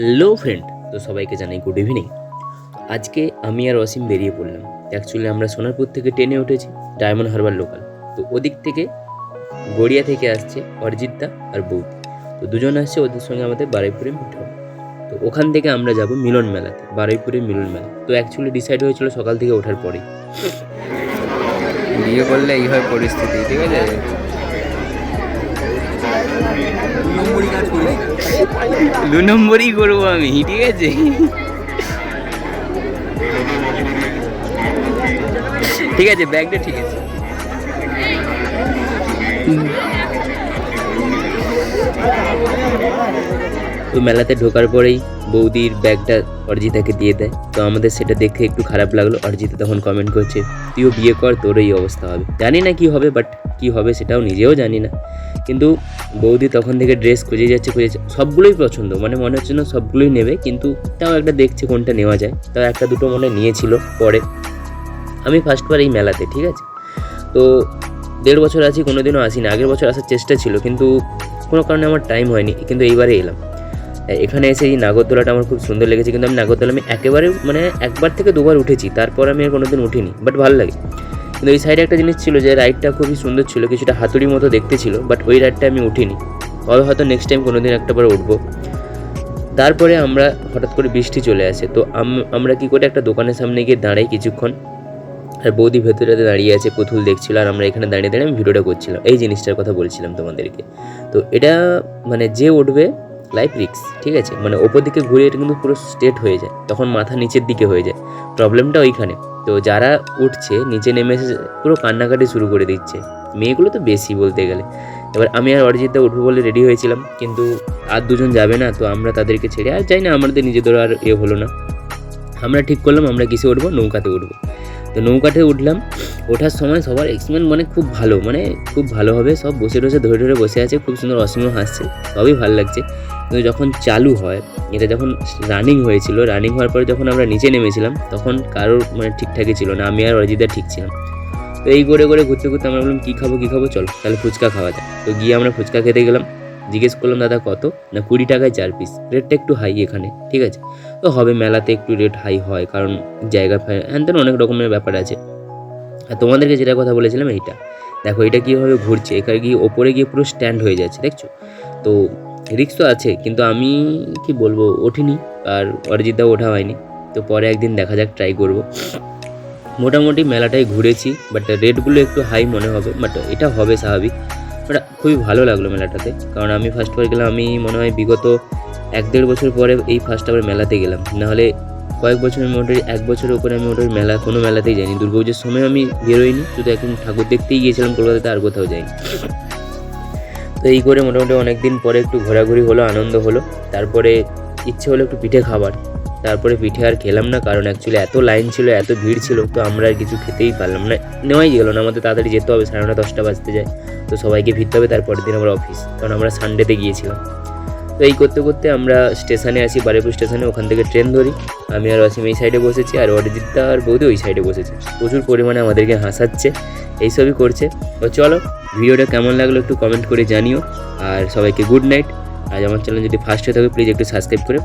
Hello friend, তো সবাইকে জানাই গুড ইভিনিং। আজকে আমি আর অসীম বেরিয়ে পড়লাম। অ্যাকচুয়ালি আমরা সোনারপুর থেকে ট্রেনে উঠেছি ডায়মন্ড হারবার লোকাল। তো ওদিক থেকে গড়িয়া থেকে আসছে অরিজিৎদা আর বৌদি। তো দুজন আসছে, ওদের সঙ্গে আমাদের বারুইপুরে মিট হবে। তো ওখান থেকে আমরা যাব মিলন মেলাতে, বারুইপুরের মিলন মেলা। তো অ্যাকচুয়ালি ডিসাইড হয়েছিল সকাল থেকে ওঠার পরেই। বিয়ে করলে এই হয় পরিস্থিতি, ঠিক আছে? 2 নম্বরই করবো আমি, ঠিক আছে? ঠিক আছে, ব্যাগটা ঠিক আছে। তো মেলাতে ঢোকার পরেই বৌদির ব্যাগটা অরিজিতাকে দিয়ে দেয়। তো আমাদের সেটা দেখে একটু খারাপ লাগলো। অরিজিতা তখন কমেন্ট করছে, তুইও বিয়ে কর, তোর এই অবস্থা হবে। জানি না কি হবে, বাট কি হবে সেটাও নিজেও জানি না। কিন্তু বৌদি তখন থেকে ড্রেস খুঁজে যাচ্ছে, সবগুলোই পছন্দ, মানে মনে হচ্ছে না সবগুলোই নেবে, কিন্তু তাও একটা দেখছে কোনটা নেওয়া যায়। তাও একটা দুটো মনে নিয়েছিল পরে। আমি ফার্স্টবার এই মেলাতে, ঠিক আছে? তো 1.5 বছর আছি, কোনো দিনও আসিনি। আগের বছর আসার চেষ্টা ছিল, কিন্তু কোনো কারণে আমার টাইম হয়নি, কিন্তু এইবারে এলাম। এখানে এসে এই নাগরদোলাটা আমার খুব সুন্দর লেগেছে, কিন্তু আমি নাগরদোলা একেবারে মানে 1বার থেকে 2বার উঠেছি, তারপর আমি আর কোনোদিন উঠিনি, বাট ভালো লাগে। কিন্তু এই সাইডে একটা জিনিস ছিল যে রাইডটা খুবই সুন্দর ছিল, কিছুটা হাতুড়ির মতো দেখতে ছিল, বাট ওই রাইডটা আমি উঠিনি। হয়তো নেক্সট টাইম কোনোদিন একটাবার উঠবো। তারপরে আমরা হঠাৎ করে বৃষ্টি চলে আসে। তো আমরা কি করে একটা দোকানের সামনে গিয়ে দাঁড়াই কিছুক্ষণ, আর বৌদি ভেতরে দাঁড়িয়ে আছে, পুতুল দেখছিল, আর আমরা এখানে দাঁড়িয়ে দাঁড়িয়ে আমি ভিডিওটা করছিলাম। এই জিনিসটার কথা বলছিলাম তোমাদেরকে। তো এটা মানে যে উঠবে লাইফ রিস্ক, ঠিক আছে? মানে ওপর দিকে ঘুরে এটা কিন্তু পুরো স্ট্রেট হয়ে যায়, তখন মাথা নিচের দিকে হয়ে যায়, প্রবলেমটা ওইখানে। তো যারা উঠছে নিচে নেমে এসে পুরো কান্নাকাটি শুরু করে দিচ্ছে, মেয়েগুলো তো বেশি বলতে গেলে। এবার আমি আর অরিজিৎদা উঠবো বলে রেডি হয়েছিলাম, কিন্তু আর দুজন যাবে না, তো আমরা তাদেরকে ছেড়ে আর যাই না, আমাদের নিজেদের আর হলো না। আমরা ঠিক করলাম আমরা কিসে উঠবো, নৌকাতে উঠবো। তো নৌকাতে উঠলাম। ওঠার সময় সবার এক্সপিরিয়েন্স মানে খুব ভালো, মানে খুব ভালো হবে। সব বসে ধরে ধরে বসে আছে, খুব সুন্দর, অসীমও হাসছে, সবই ভালো লাগছে। কিন্তু যখন চালু হয়, এটা যখন রানিং হয়েছিল, রানিং হওয়ার পরে যখন আমরা নিচে নেমেছিলাম, তখন কারোর মানে ঠিকঠাকই ছিল না। আমি আর অরিজিৎদা ঠিক ছিলাম। তো এই করে ঘুরতে ঘুরতে আমরা বললাম কী খাবো চলো তাহলে ফুচকা খাওয়া যায়। তো গিয়ে আমরা ফুচকা খেতে গেলাম। জিজ্ঞেস করলাম দাদা কত, না 20 টাকায় 4 পিস। রেটটা একটু হাই এখানে, ঠিক আছে? তো হবে, মেলাতে একটু রেট হাই হয়, কারণ জায়গা হ্যান তেন অনেক রকমের ব্যাপার আছে। আর তোমাদেরকে যেটা কথা বলেছিলাম এইটা দেখো, এটা কীভাবে ঘুরছে, এখানে গিয়ে ওপরে গিয়ে পুরো স্ট্যান্ড হয়ে যাচ্ছে, দেখছো? তো রিস্ক তো আছে, কিন্তু আমি কি বলবো, ওঠিনি, আর অরিজিৎদাও ওঠা হয়নি। তো পরে একদিন দেখা যাক, ট্রাই করবো। মোটামুটি মেলাটাই ঘুরেছি, বাট রেটগুলো একটু হাই মনে হবে, বাট এটা হবে স্বাভাবিক। বাট খুবই ভালো লাগলো মেলাটাতে, কারণ আমি ফার্স্টবার গেলাম, আমি মনে হয় বিগত 1-1.5 বছর পরে এই ফার্স্ট আবার মেলাতে গেলাম। নাহলে কয়েক বছরের মোটামুটি 1 বছরের উপরে আমি ওটার কোনো মেলাতেই যাইনি। দুর্গাপুজোর সময় আমি বেরোইনি, শুধু এখন ঠাকুর দেখতেই গিয়েছিলাম কলকাতাতে, আর কোথাও যাইনি। তো এই করে মোটামুটি অনেক দিন পরে একটু ঘোরাঘুরি হলো, আনন্দ হলো। তারপরে ইচ্ছে হলো একটু পিঠে খাবার। তারপরে পিঠে আর খেলাম না, কারণ অ্যাকচুয়ালি এত লাইন ছিল, এত ভিড় ছিল, তো আমরা আর কিছু খেতেই পারলাম না, নেওয়াই গেলো না। আমাদের তাড়াতাড়ি যেতে হবে, 9:30-10টা বাজতে যায়। তো সবাইকে ফিরতে হবে তারপরের দিন আমার অফিস, কারণ আমরা সানডেতে গিয়েছিলাম। তো এই করতে করতে আমরা স্টেশনে আসি, বারুইপুর স্টেশনে। ওখান থেকে ট্রেন ধরি। আমি আর অসীম এই সাইডে বসেছি, আর অরিজিৎদা আর বৌদি ওই সাইডে বসেছে। প্রচুর পরিমাণে আমাদেরকে হাসাচ্ছে, এইসবই করছে। তো চলো, ভিডিওটা কেমন লাগলো একটু কমেন্ট করে জানিও, আর সবাইকে গুড নাইট। আজ আমার চ্যানেল যদি ফার্স্ট হয়ে থাকে প্লিজ একটু সাবস্ক্রাইব করে